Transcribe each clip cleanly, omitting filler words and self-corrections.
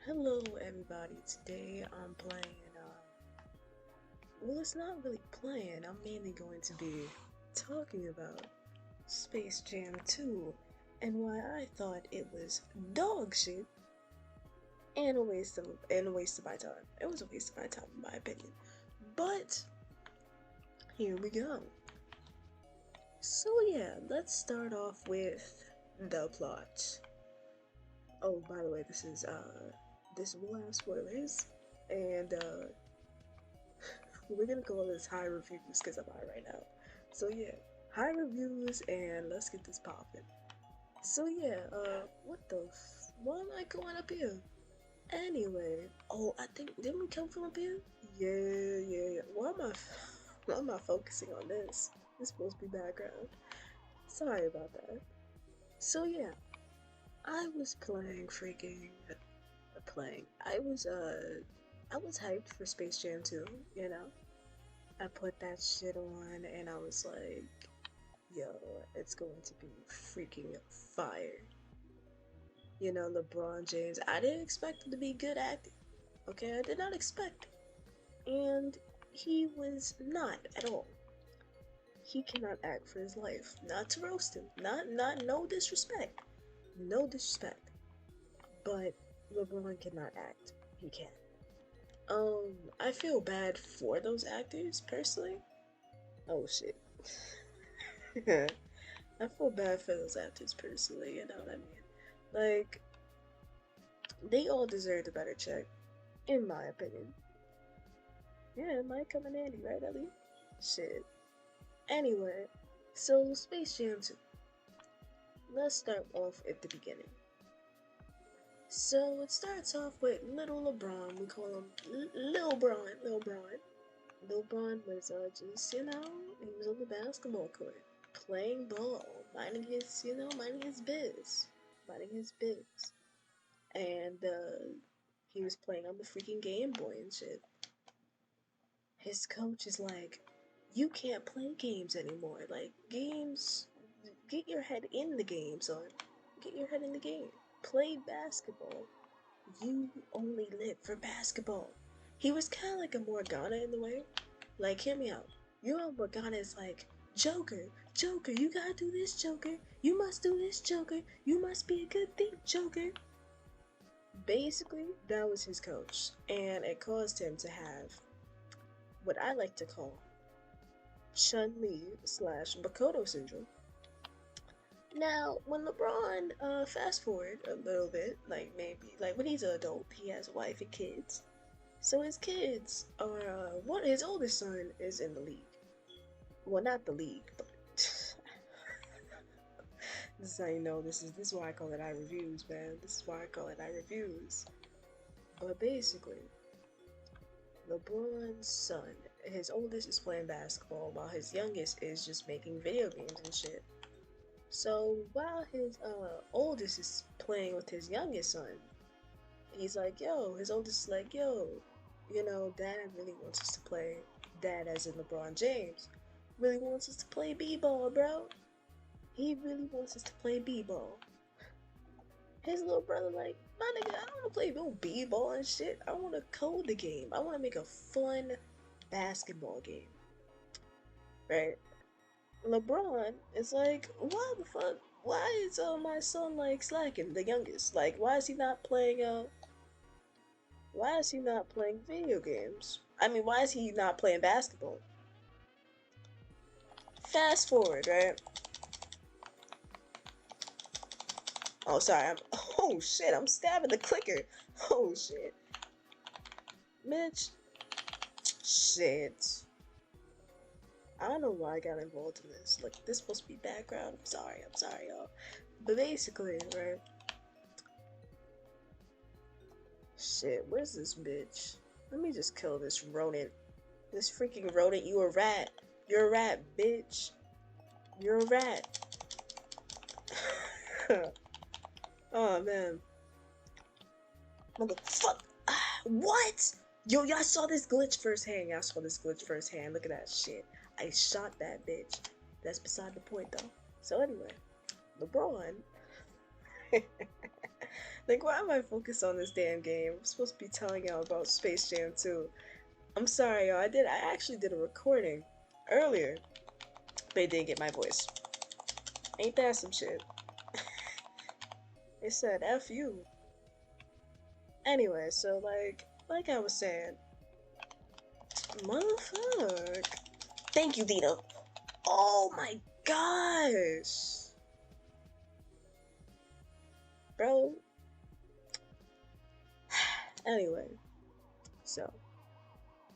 Hello everybody, today I'm playing, well it's not really playing, I'm mainly going to be talking about Space Jam 2 and why I thought it was dog shit and a waste of my time. It was a waste of my time in my opinion. But here we go. So yeah, let's start off with the plot. Oh, by the way, this will have spoilers and we're gonna call this high reviews because I'm high right now. So yeah, high reviews and let's get this popping. So yeah, what the why am I going up here? Anyway, oh I think didn't we come from up here? Yeah. Why am I focusing on this? This is supposed to be background. Sorry about that. So yeah, I was playing. I was hyped for Space Jam 2, you know? I put that shit on and I was like, yo, it's going to be freaking fire. You know, LeBron James, I didn't expect him to be good acting. Okay, I did not expect it. And he was not at all. He cannot act for his life. Not to roast him. No disrespect. No disrespect. But LeBron cannot act. He can. I feel bad for those actors personally. Oh shit. I feel bad for those actors personally, you know what I mean? Like, they all deserved a better check, in my opinion. Yeah, it might come in handy, right, Ellie? Shit. Anyway, so Space Jam 2. Let's start off at the beginning. So it starts off with little LeBron. We call him Lil Bron. Lil Bron. Lil Bron was just, he was on the basketball court, playing ball, minding his biz. Minding his biz. And he was playing on the freaking Game Boy and shit. His coach is like, you can't play games anymore. Like, games, get your head in the game, son. Get your head in the game. Play basketball. You only live for basketball. He was kind of like a Morgana in the way. Like, hear me out. You know, Morgana is like, Joker, you gotta do this, Joker. You must do this, Joker. You must be a good thing, Joker. Basically, that was his coach, and it caused him to have what I like to call Chun-Li slash Makoto syndrome. Now, when LeBron, fast forward a little bit, like maybe, like when he's an adult, he has a wife and kids. So his kids are, his oldest son is in the league. Well, not the league, but this is how you know this is why I call it I reviews, man. This is why I call it I reviews. But basically, LeBron's son, his oldest is playing basketball while his youngest is just making video games and shit. So while his oldest is playing with his youngest son, he's like, yo, his oldest is like, yo, dad really wants us to play, dad as in LeBron James, really wants us to play b-ball, bro. He really wants us to play b-ball. His little brother like, my nigga, I don't want to play no b-ball and shit. I want to code the game. I want to make a fun basketball game. Right? LeBron is like, why the fuck? Why is my son like slacking, the youngest? Like, why is he not playing video games? I mean, why is he not playing basketball? Fast forward, right? Oh, sorry. Oh shit! I'm stabbing the clicker. Oh shit, Mitch. Shit. I don't know why I got involved in this. Like, this supposed to be background. I'm sorry, y'all. But basically, right? Shit, where's this bitch? Let me just kill this rodent. This freaking rodent, you a rat. You're a rat, bitch. You're a rat. Oh, man. Motherfucker. What? Yo, y'all saw this glitch firsthand. Look at that shit. I shot that bitch. That's beside the point, though. So anyway, LeBron. Like, why am I focused on this damn game? I'm supposed to be telling y'all about Space Jam 2. I'm sorry, y'all. I actually did a recording earlier, but it didn't get my voice. Ain't that some shit? It said F you. Anyway, so like I was saying, motherfuck. Thank you, Dina. Oh my gosh. Bro. Anyway, so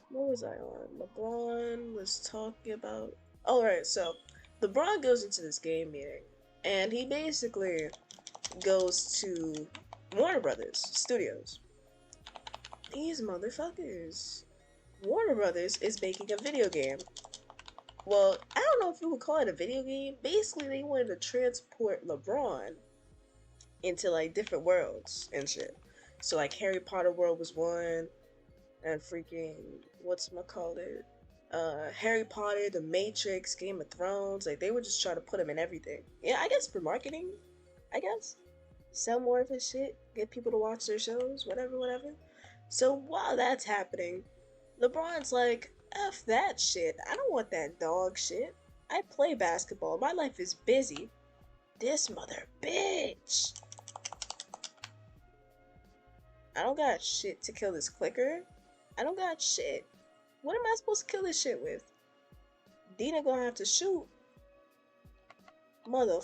what was I on? LeBron was talking about. Alright, so LeBron goes into this game meeting and he basically goes to Warner Brothers Studios. These motherfuckers. Warner Brothers is making a video game. Well, I don't know if you would call it a video game. Basically, they wanted to transport LeBron into like different worlds and shit. So like Harry Potter world was one, and freaking whatchamacallit, Harry Potter, The Matrix, Game of Thrones. Like they were just trying to put him in everything. Yeah, I guess for marketing. I guess sell more of his shit, get people to watch their shows, whatever, whatever. So while that's happening, LeBron's like, F that shit. I don't want that dog shit. I play basketball. My life is busy. This mother bitch. I don't got shit to kill this clicker. I don't got shit. What am I supposed to kill this shit with? Dina gonna have to shoot. Mother.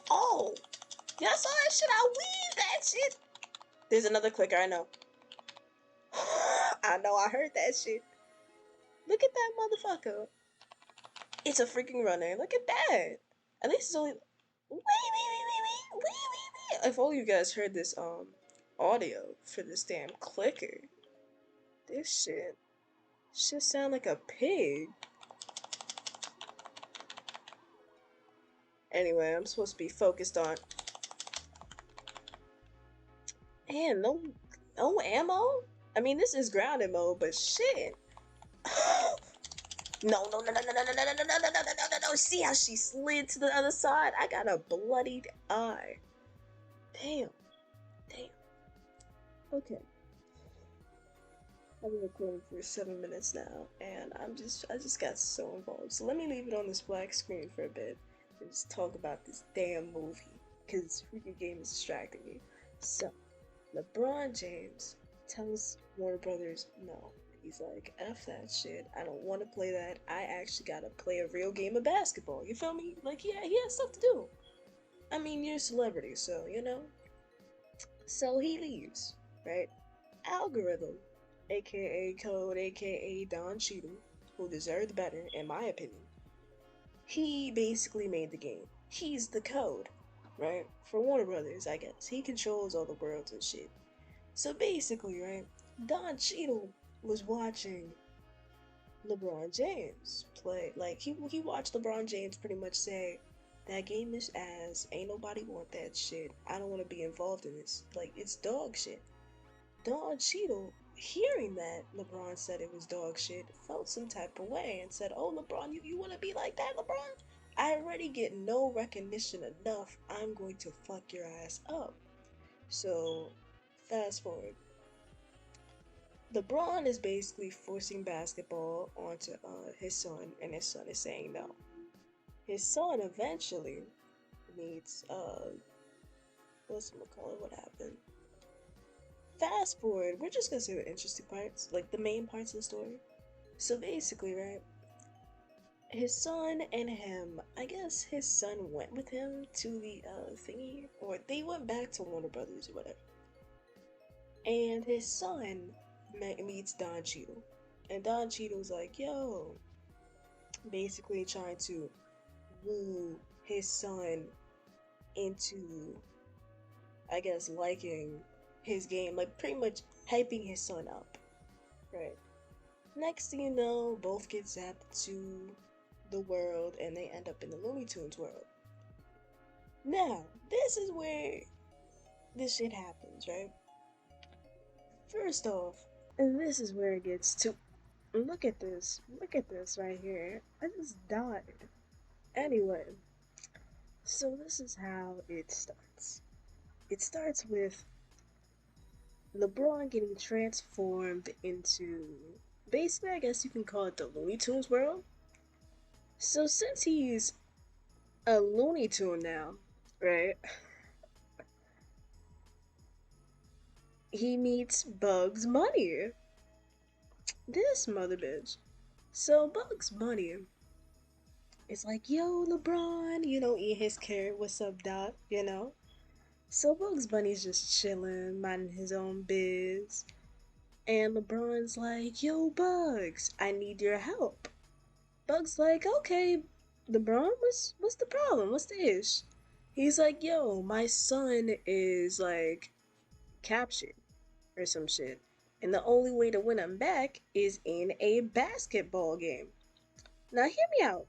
Oh! Y'all saw that shit? I weaved that shit. There's another clicker, I know. I know, I heard that shit. Look at that motherfucker. It's a freaking runner. Look at that. At least it's only. Wait. If all you guys heard this audio for this damn clicker, this shit sound like a pig. Anyway, I'm supposed to be focused on. Man, no ammo. I mean, this is grounded mode, but shit. No. See how she slid to the other side? I got a bloodied eye. Damn. Okay. I've been recording for 7 minutes now, and I just got so involved. So let me leave it on this black screen for a bit and just talk about this damn movie, because this freaking game is distracting me. So, LeBron James tells Warner Brothers no. He's like, F that shit. I don't want to play that. I actually gotta play a real game of basketball. You feel me? Like, yeah, he has stuff to do. I mean, you're a celebrity, so, you know. So he leaves, right? Algorithm, aka Code, aka Don Cheadle, who deserved better, in my opinion. He basically made the game. He's the code, right? For Warner Brothers, I guess. He controls all the worlds and shit. So basically, right, Don Cheadle was watching LeBron James play. Like, he watched LeBron James pretty much say, that game is ass, ain't nobody want that shit, I don't want to be involved in this. Like, it's dog shit. Don Cheadle, hearing that LeBron said it was dog shit, felt some type of way and said, oh, LeBron, you want to be like that, LeBron? I already get no recognition enough, I'm going to fuck your ass up. So, fast forward. LeBron is basically forcing basketball onto his son, and his son is saying no. His son eventually meets, what happened? Fast forward, we're just gonna say the interesting parts, like the main parts of the story. So basically, right, his son and him, I guess his son went with him to the thingy, or they went back to Warner Brothers or whatever. And his son meets Don Cheadle. And Don Cheadle's like, yo, basically trying to woo his son into, I guess, liking his game, like pretty much hyping his son up, right? Next thing you know, both get zapped to the world and they end up in the Looney Tunes world. Now, this is where this shit happens, right? First off, and this is where it gets to. Look at this right here. I just died. Anyway, So this is how it starts. It starts with LeBron getting transformed into, basically, I guess you can call it the Looney Tunes world. So since he's a Looney Tune now, right? He meets Bugs Bunny. This mother bitch. So Bugs Bunny is like, yo, LeBron, eat his carrot. What's up, Doc? So Bugs Bunny's just chilling, minding his own biz. And LeBron's like, yo, Bugs, I need your help. Bugs like, okay, LeBron, what's the problem? What's the ish? He's like, yo, my son is like captured or some shit. And the only way to win him back is in a basketball game. Now hear me out.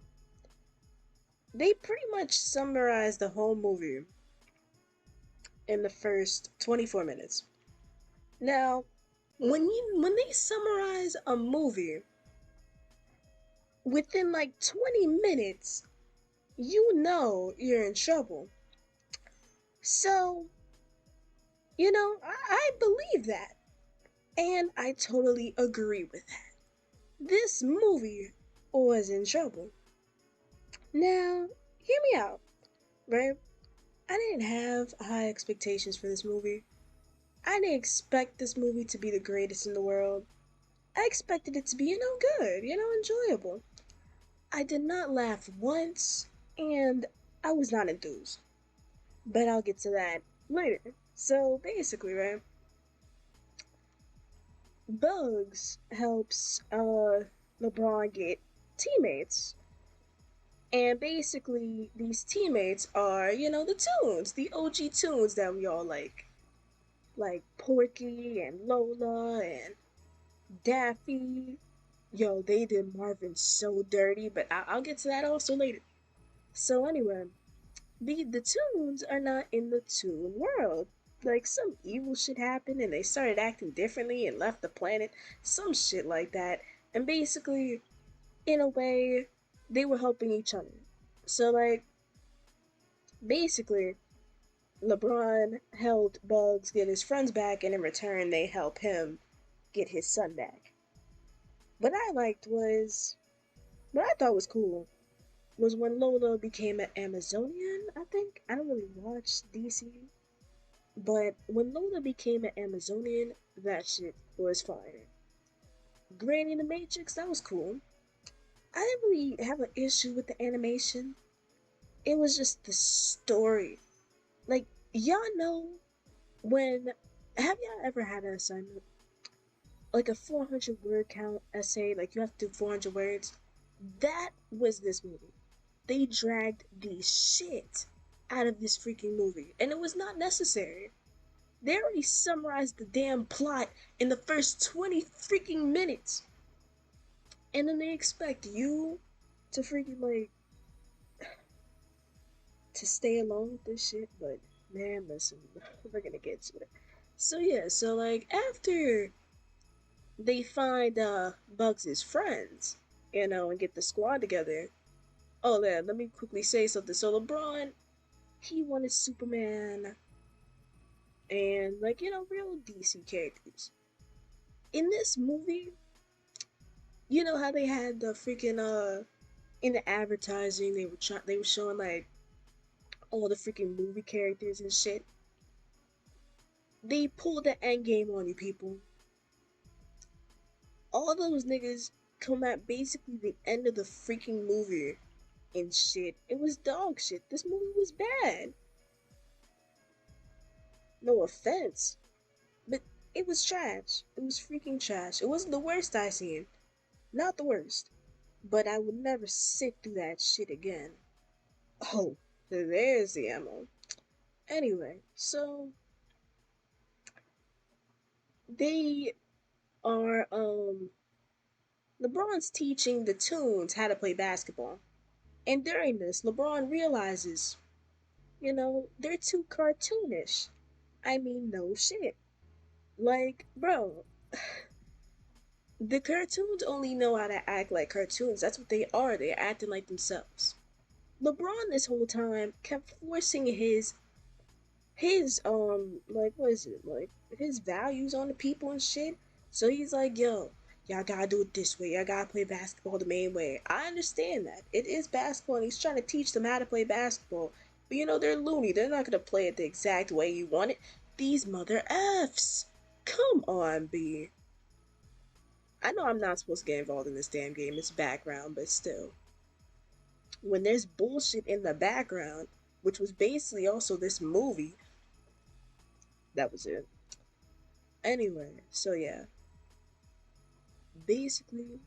They pretty much summarize the whole movie in the first 24 minutes. Now, when they summarize a movie within like 20 minutes, you know you're in trouble. So, I believe that. And I totally agree with that. This movie was in trouble. Now, hear me out, right? I didn't have high expectations for this movie. I didn't expect this movie to be the greatest in the world. I expected it to be, good, enjoyable. I did not laugh once, and I was not enthused. But I'll get to that later. So basically, right? Bugs helps LeBron get teammates. And basically, these teammates are, the tunes, the OG tunes that we all like. Like Porky and Lola and Daffy. Yo, they did Marvin so dirty, but I'll get to that also later. So anyway, the tunes are not in the tune world. Like some evil shit happened and they started acting differently and left the planet, some shit like that. And basically, in a way, they were helping each other. So like basically, LeBron helped Bugs get his friends back, and in return, they help him get his son back. What I liked was, what I thought was cool was when Lola became an Amazonian, I think. I don't really watch DC, but when Lola became an Amazonian, that shit was fire. Granny in the Matrix, that was cool. I didn't really have an issue with the animation. It was just the story. Like, y'all know when. Have y'all ever had an assignment? Like a 400 word count essay, like you have to do 400 words? That was this movie. They dragged the shit out of this freaking movie, and it was not necessary. They already summarized the damn plot in the first 20 freaking minutes. And then they expect you to freaking, like, to stay along with this shit. But, man, listen, we're gonna get to it. So, yeah, so, like, after they find Bugs' friends, and get the squad together. Oh, yeah, let me quickly say something. So, LeBron, he wanted Superman and, like, real DC characters. In this movie, you know how they had the freaking in the advertising they were showing like all the freaking movie characters and shit. They pulled the end game on you people. All those niggas come at basically the end of the freaking movie and shit. It was dog shit. This movie was bad. No offense, but it was trash. It was freaking trash. It wasn't the worst I seen. Not the worst. But I would never sit through that shit again. Oh, there's the ammo. Anyway, so they are LeBron's teaching the Toons how to play basketball. And during this, LeBron realizes, they're too cartoonish. I mean, no shit. Like, bro, the cartoons only know how to act like cartoons. That's what they are. They're acting like themselves. LeBron this whole time kept forcing his like what is it like his values on the people and shit. So he's like, yo, y'all gotta do it this way. Y'all gotta play basketball the main way. I understand that it is basketball, and he's trying to teach them how to play basketball. But you know they're loony. They're not gonna play it the exact way you want it. These mother f's. Come on, B. I know I'm not supposed to get involved in this damn game. It's background, but still, when there's bullshit in the background, which was basically also this movie, that was it. Anyway, so yeah, basically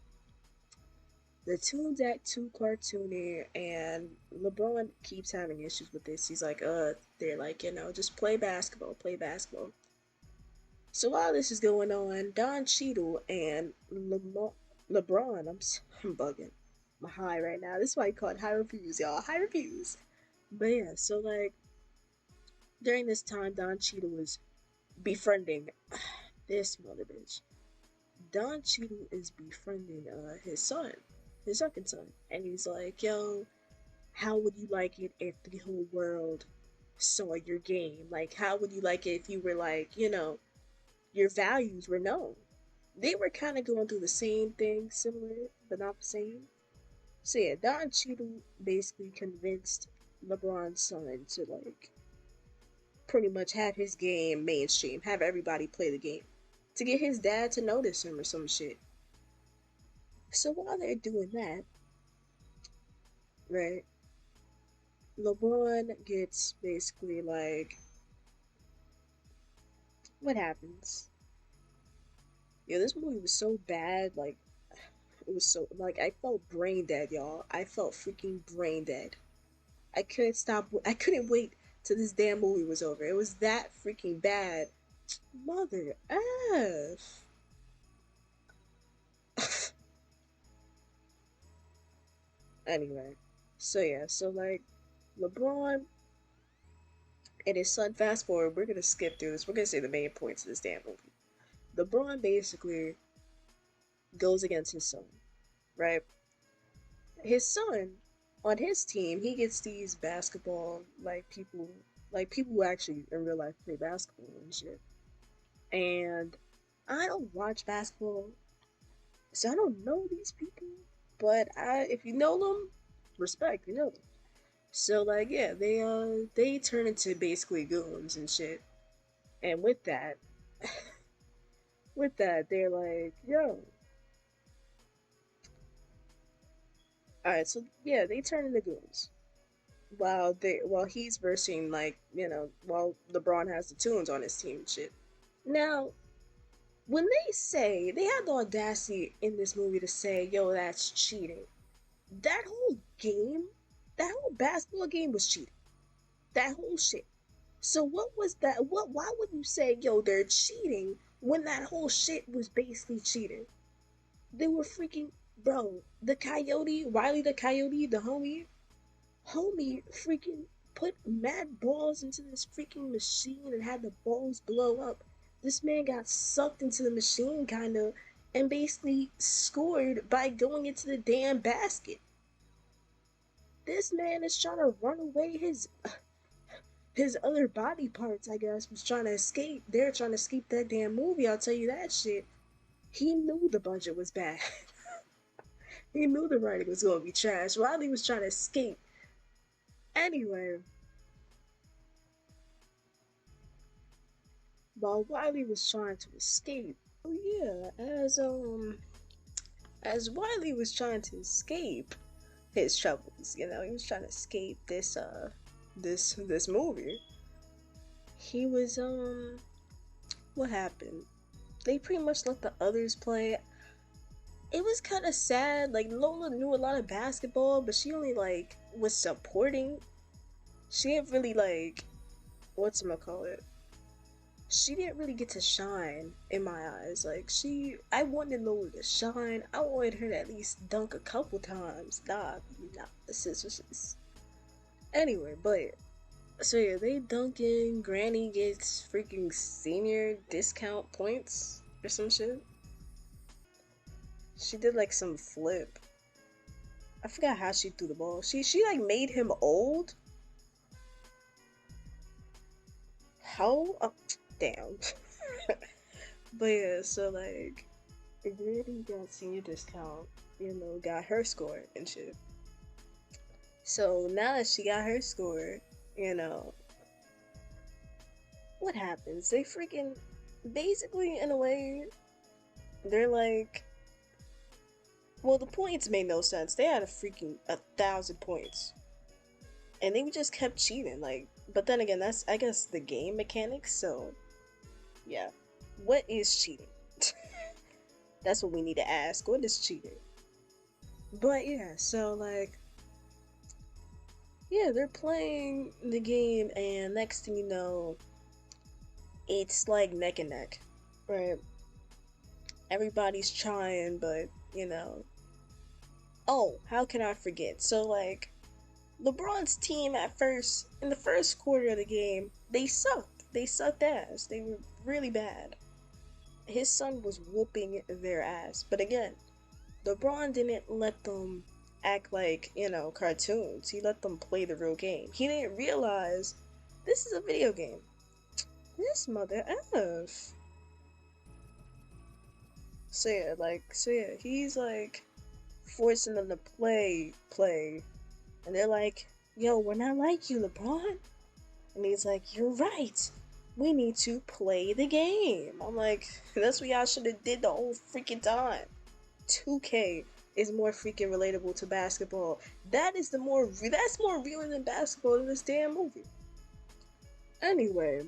the Toons Act too cartoony, and LeBron keeps having issues with this. He's like, they're like, just play basketball, play basketball. So while this is going on, Don Cheadle and LeBron, I'm bugging. I'm high right now. This is why I call it high reviews, y'all. High reviews. But yeah, so like during this time, Don Cheadle was befriending this mother bitch. Don Cheadle is befriending his son, his second son, and he's like, "Yo, how would you like it if the whole world saw your game? Like, how would you like it if you were like, your values were known?" They were kind of going through the same thing, similar but not the same. So yeah, Don Cheadle basically convinced LeBron's son to like pretty much have his game mainstream, have everybody play the game, to get his dad to notice him or some shit. So while they're doing that, right, LeBron gets basically like, what happens? Yeah, this movie was so bad, like, it was so, like, I felt brain dead, y'all. I felt freaking brain dead. I couldn't wait till this damn movie was over. It was that freaking bad. Mother F. Anyway, so yeah, so like, LeBron and his son, fast forward, we're gonna skip through this. We're gonna say the main points of this damn movie. LeBron basically goes against his son, right? His son on his team, he gets these basketball like people who actually in real life play basketball and shit. And I don't watch basketball, so I don't know these people. But I, if you know them, respect, you know them. So like, yeah, they turn into basically goons and shit. And with that, they're like, yo, all right, so yeah, they turn into goons while he's versing like while LeBron has the tunes on his team and shit. Now, when they say they had the audacity in this movie to say, "Yo, that's cheating," that whole game, that whole basketball game was cheating. That whole shit. So what was that? What? Why would you say, "Yo, they're cheating" when that whole shit was basically cheating? They were freaking bro. The coyote, Wiley the coyote, the homie freaking put mad balls into this freaking machine and had the balls blow up. This man got sucked into the machine, kind of, and basically scored by going into the damn basket. This man is trying to run away. His other body parts, I guess, was trying to escape. They're trying to escape that damn movie. I'll tell you that shit. He knew the budget was bad. He knew the writing was gonna be trash. Riley was trying to escape. Anyway, while Wiley was trying to escape. Oh yeah, as Wiley was trying to escape his troubles, he was trying to escape this movie. He was what happened? They pretty much let the others play. It was kind of sad. Like Lola knew a lot of basketball, but she only like was supporting. She didn't really like what's call it. She didn't really get to shine in my eyes. Like I wanted Lola to shine. I wanted her to at least dunk a couple times. Nah, this is just. Anyway, but so yeah, they dunking. Granny gets freaking senior discount points or some shit. She did like some flip. I forgot how she threw the ball. She like made him old. How? Oh, damn. But yeah, so like, Granny got senior discount. You know, got her score and shit. So now that she got her score, you know, what happens? They freaking, basically, in a way, they're like, well, the points made no sense. They had a freaking 1,000 points, and they just kept cheating. Like, but then again, that's I guess the game mechanics. So, yeah, what is cheating? That's what we need to ask. What is cheating? But yeah, so like, yeah, they're playing the game, and next thing you know, it's like neck and neck, right? Everybody's trying, but you know, oh, how can I forget? So like, LeBron's team at first, in the first quarter of the game, they sucked. They sucked ass. They were really bad. His son was whooping their ass. But again, LeBron didn't let them act like, you know, cartoons. He let them play the real game. He didn't realize this is a video game. This mother F. So yeah, he's like forcing them to play. And they're like, yo, we're not like you, LeBron. And he's like, you're right. We need to play the game. I'm like, that's what y'all should have did the whole freaking time. 2K is more freaking relatable to basketball. That's more real than basketball in this damn movie. Anyway,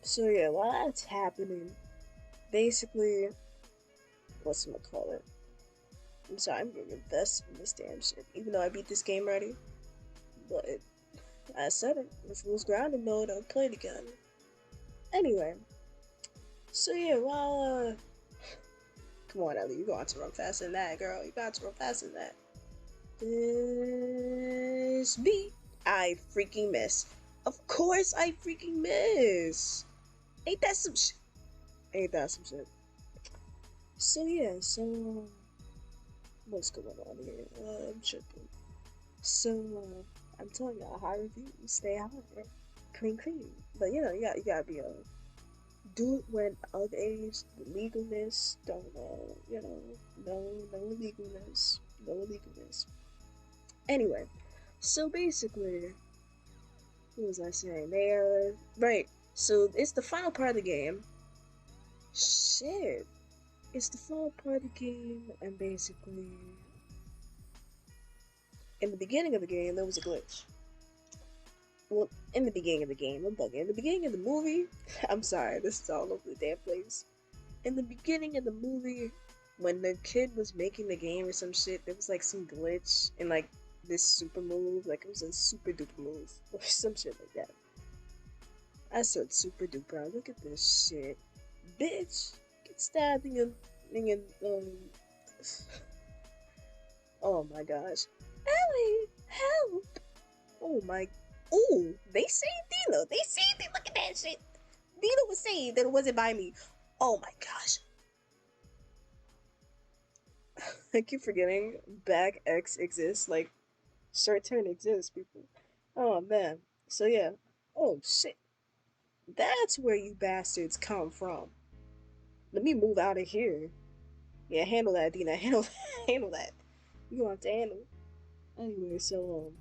so yeah, while that's happening, basically, what's gonna call it? I'm sorry, I'm getting invested in this damn shit. Even though I beat this game already, but I said it. If it was grounded mode, I'd play it again. Anyway, so yeah, while come on, Ellie, you got to run faster than that, girl. You got to run faster than that. This beat, I freaking miss. Of course, I freaking miss. Ain't that some shit? Ain't that some shit? So yeah, so what's going on here? I'm tripping. So I'm telling y'all, high reviews, stay high, clean. But you know, you gotta be do it when of age, the legalness, don't you know, no illegalness. Anyway, so basically, what was I saying? They right. So it's the final part of the game. Shit, it's the final part of the game, and basically, in the beginning of the game, there was a glitch. Well, in the beginning of the game, I'm bugging. In the beginning of the movie, I'm sorry, this is all over the damn place. In the beginning of the movie, when the kid was making the game or some shit, there was like some glitch in like this super move, like it was a super duper move or some shit like that. I said super duper. Look at this shit, bitch. Get stabbed in oh my gosh, Ellie, help! Oh my. Ooh, they saved Dino. They saved it. Look at that shit. Dino was saved and it wasn't by me. Oh my gosh. I keep forgetting back X exists. Like, short turn exists, people. Oh man. So yeah. Oh shit. That's where you bastards come from. Let me move out of here. Yeah, handle that, Dina. Handle that. Handle that. You gonna have to handle. Anyway, so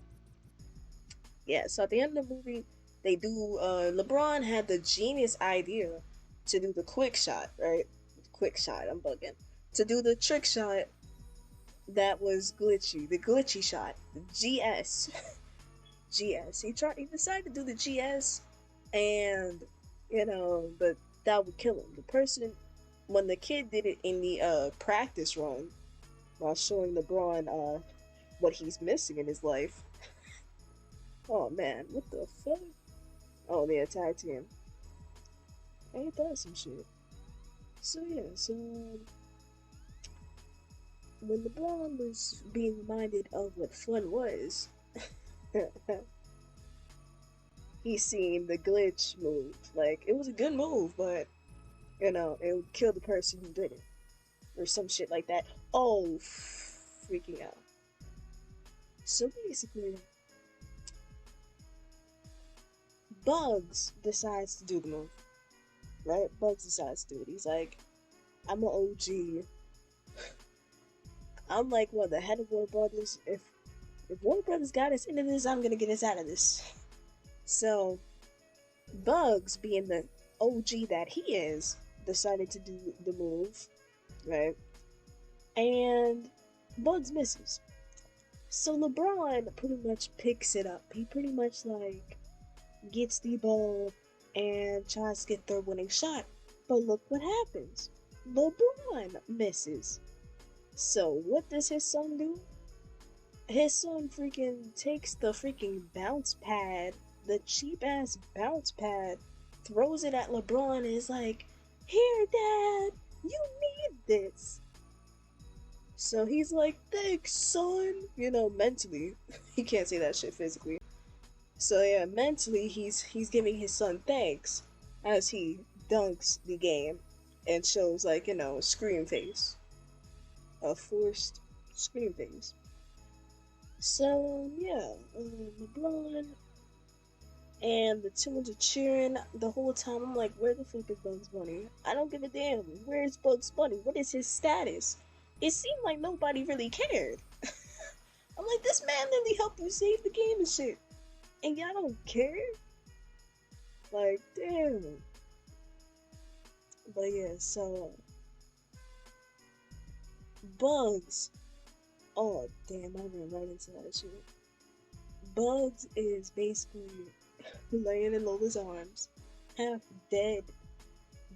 yeah, so at the end of the movie, they do LeBron had the genius idea to do the quick shot, right? Quick shot, I'm bugging. To do the trick shot that was glitchy, the glitchy shot, the GS. GS. He decided to do the GS and you know, but that would kill him. The person when the kid did it in the practice run while showing LeBron what he's missing in his life. Oh man, what the fuck? Oh, they attacked him. Ain't that some shit? So yeah, so when LeBron was being reminded of what fun was, he seen the glitch move. Like, it was a good move, but, you know, it would kill the person who did it. Or some shit like that. Oh, freaking out. So basically, Bugs decides to do the move, right? Bugs decides to do it. He's like, I'm an OG. I'm like, well, the head of Warner Brothers. If Warner Brothers got us into this, I'm gonna get us out of this. So Bugs, being the OG that he is, decided to do the move, right? And Bugs misses. So LeBron pretty much picks it up. He pretty much like gets the ball and tries to get their winning shot. But look what happens. LeBron misses. So what does his son do? His son freaking takes the freaking bounce pad, the cheap ass bounce pad, throws it at LeBron and is like, "Here, Dad, you need this." So he's like, "Thanks, son." You know, mentally, he can't say that shit physically. So yeah, mentally, he's giving his son thanks as he dunks the game and shows like scream face, a forced scream face. So yeah, LeBron and the tunes are cheering the whole time. I'm like, where the fuck is Bugs Bunny? I don't give a damn. Where's Bugs Bunny? What is his status? It seemed like nobody really cared. I'm like, this man literally helped you save the game and shit, and y'all don't care? Like, damn. But yeah, so Bugs. Oh damn, I ran right into that shit. Bugs is basically laying in Lola's arms, half dead,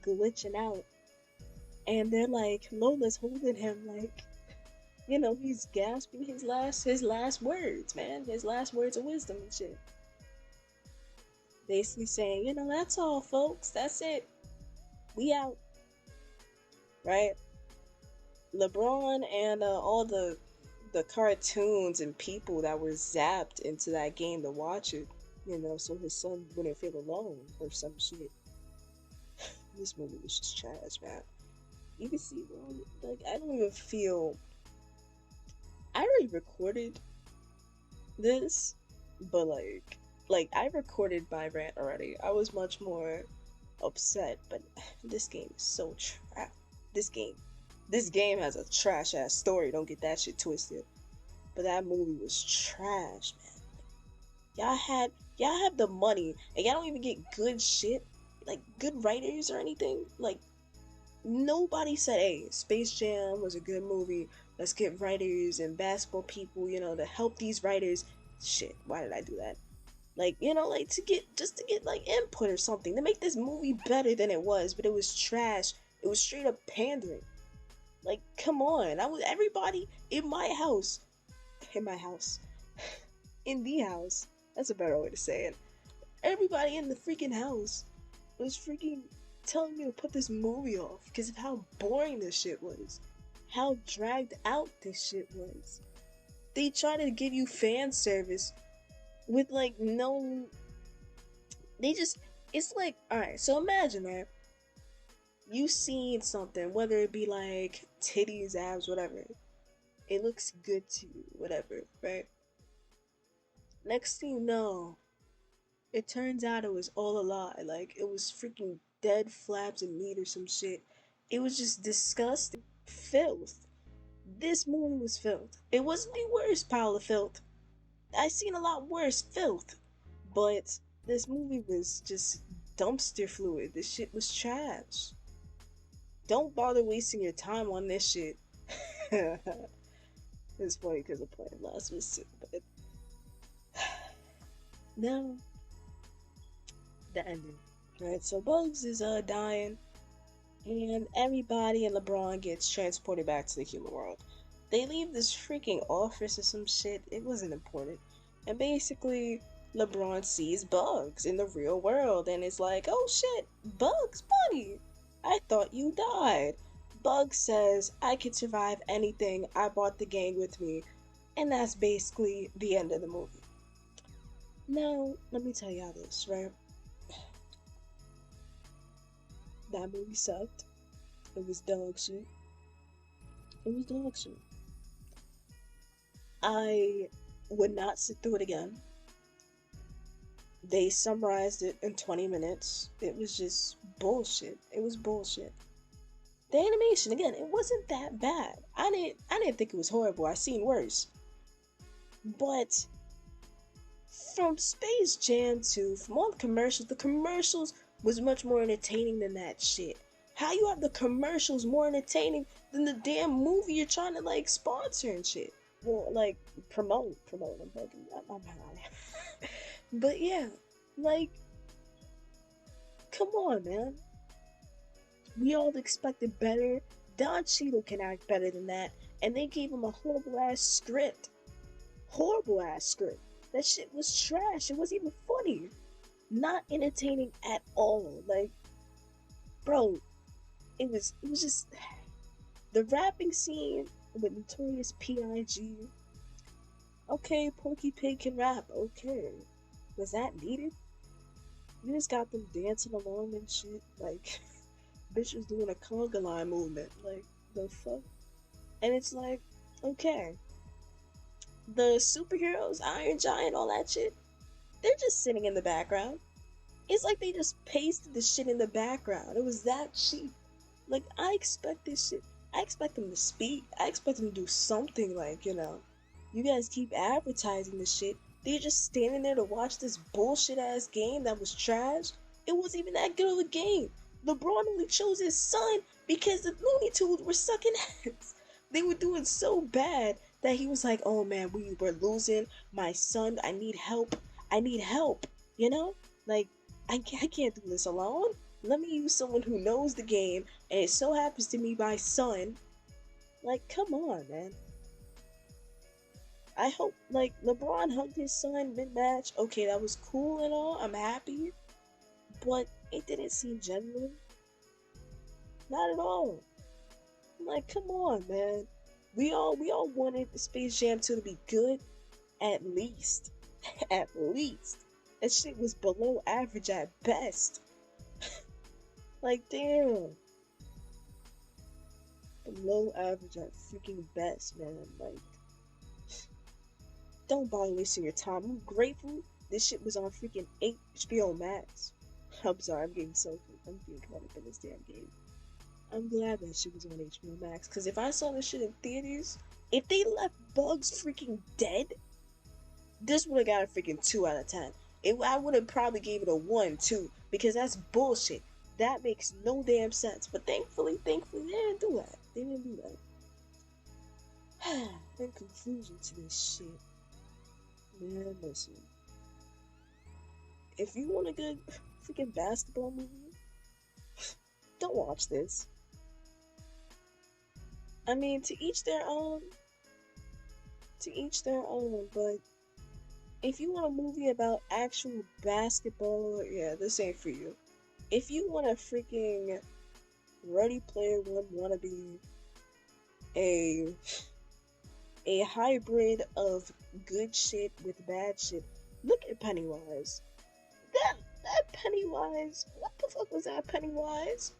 glitching out, and they're like, Lola's holding him like, he's gasping his last words, man, his last words of wisdom and shit. Basically saying, that's all, folks. That's it. We out, right? LeBron and all the cartoons and people that were zapped into that game to watch it, so his son wouldn't feel alone or some shit. This movie was just trash, man. You can see, bro. Like, I don't even feel. I already recorded this, but like I recorded my rant already. I was much more upset, but this game is so trash. This game, this game has a trash ass story. Don't get that shit twisted. But that movie was trash, man. Y'all have the money, and y'all don't even get good shit, like good writers or anything. Like nobody said, "Hey, Space Jam was a good movie. Let's get writers and basketball people, to help these writers." Shit, why did I do that? Like, like to get like input or something to make this movie better than it was, but it was trash. It was straight up pandering. Like, come on. I was everybody in my house, in the house. That's a better way to say it. Everybody in the freaking house was freaking telling me to put this movie off because of how boring this shit was. How dragged out this shit was. They try to give you fan service with like no. They just. It's like, alright, so imagine that. You seen something, whether it be like titties, abs, whatever. It looks good to you, whatever, right? Next thing you know, it turns out it was all a lie. Like, it was freaking dead flaps of meat or some shit. It was just disgusting. Filth. This movie was filth. It wasn't the worst pile of filth. I seen a lot worse filth. But this movie was just dumpster fluid. This shit was trash. Don't bother wasting your time on this shit. It's funny because I played last was but now the ending. Right, so Bugs is dying, and everybody and LeBron gets transported back to the human world. They leave this freaking office or some shit. It wasn't important. And basically, LeBron sees Bugs in the real world and is like, "Oh shit, Bugs Bunny! I thought you died." Bugs says, "I can survive anything. I brought the gang with me." And that's basically the end of the movie. Now, let me tell y'all this, right? That movie sucked. It was dog shit. It was dog shit. I Would not sit through it again. They summarized it in 20 minutes. It was just bullshit. It was bullshit. The animation, again, it wasn't that bad. I didn't think it was horrible. I seen worse. But from Space Jam 2, from all the commercials was much more entertaining than that shit. How you have the commercials more entertaining than the damn movie you're trying to like sponsor and shit? Well, like promote. I'm high. But yeah, like, come on, man. We all expected better. Don Cheadle can act better than that, and they gave him a horrible ass script. Horrible ass script. That shit was trash. It wasn't even funny. Not entertaining at all. Like, bro, it was just the rapping scene with Notorious P.I.G. Okay, Porky Pig can rap. Okay, was that needed? You just got them dancing along and shit. Like, bitch was doing a conga line movement. Like, the fuck? And it's like, okay, the superheroes, Iron Giant, all that shit, they're just sitting in the background. It's like they just pasted the shit in the background. It was that cheap. Like, I expect this shit. I expect them to speak. I expect them to do something like, you guys keep advertising this shit. They're just standing there to watch this bullshit ass game that was trash. It wasn't even that good of a game. LeBron only chose his son because the Looney Tunes were sucking ass. They were doing so bad that he was like, oh man, we were losing. My son, I need help. I need help. You know? Like, I can't do this alone. Let me use someone who knows the game, and it so happens to be my son. Like, come on, man. I hope, like, LeBron hugged his son mid match. Okay, that was cool and all. I'm happy. But it didn't seem genuine. Not at all. Like, come on, man. We all wanted the Space Jam 2 to be good, at least. At least. That shit was below average at best. Like, damn. Below average at freaking best, man. Like, don't bother wasting your time. I'm grateful this shit was on freaking HBO Max. I'm sorry, I'm getting caught up in this damn game. I'm glad that shit was on HBO Max, because if I saw this shit in theaters, if they left Bugs freaking dead, this would have got a freaking 2 out of 10. I would have probably gave it a 1 too, because that's bullshit. That makes no damn sense. But thankfully, they didn't do that. They didn't do that. In conclusion to this shit, man, listen. If you want a good freaking basketball movie, don't watch this. I mean, to each their own. To each their own, but if you want a movie about actual basketball, yeah, this ain't for you. If you want a freaking Ready Player One wannabe, a a hybrid of good shit with bad shit, look at Pennywise. That Pennywise, what the fuck was that Pennywise?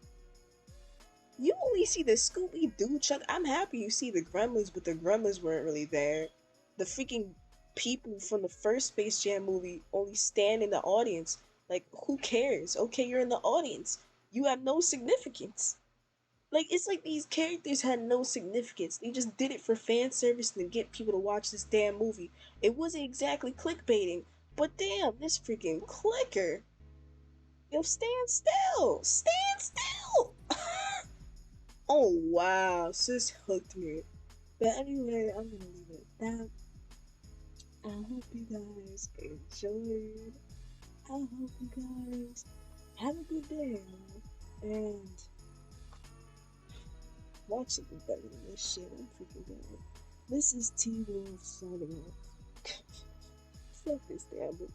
You only see the Scooby Doo Chuck. I'm happy you see the Gremlins, but the Gremlins weren't really there. The freaking people from the first Space Jam movie only stand in the audience. Like, who cares? Okay, you're in the audience. You have no significance. Like, it's like these characters had no significance. They just did it for fan service to get people to watch this damn movie. It wasn't exactly clickbaiting, but damn, this freaking clicker. Yo, stand still! Stand still! Oh wow, sis hooked me. But anyway, I'm gonna leave it at that. I hope you guys enjoyed. I hope you guys have a good day. And watch something better than this shit. I'm freaking good. This is T Wolf signing off. Fuck this damn movie.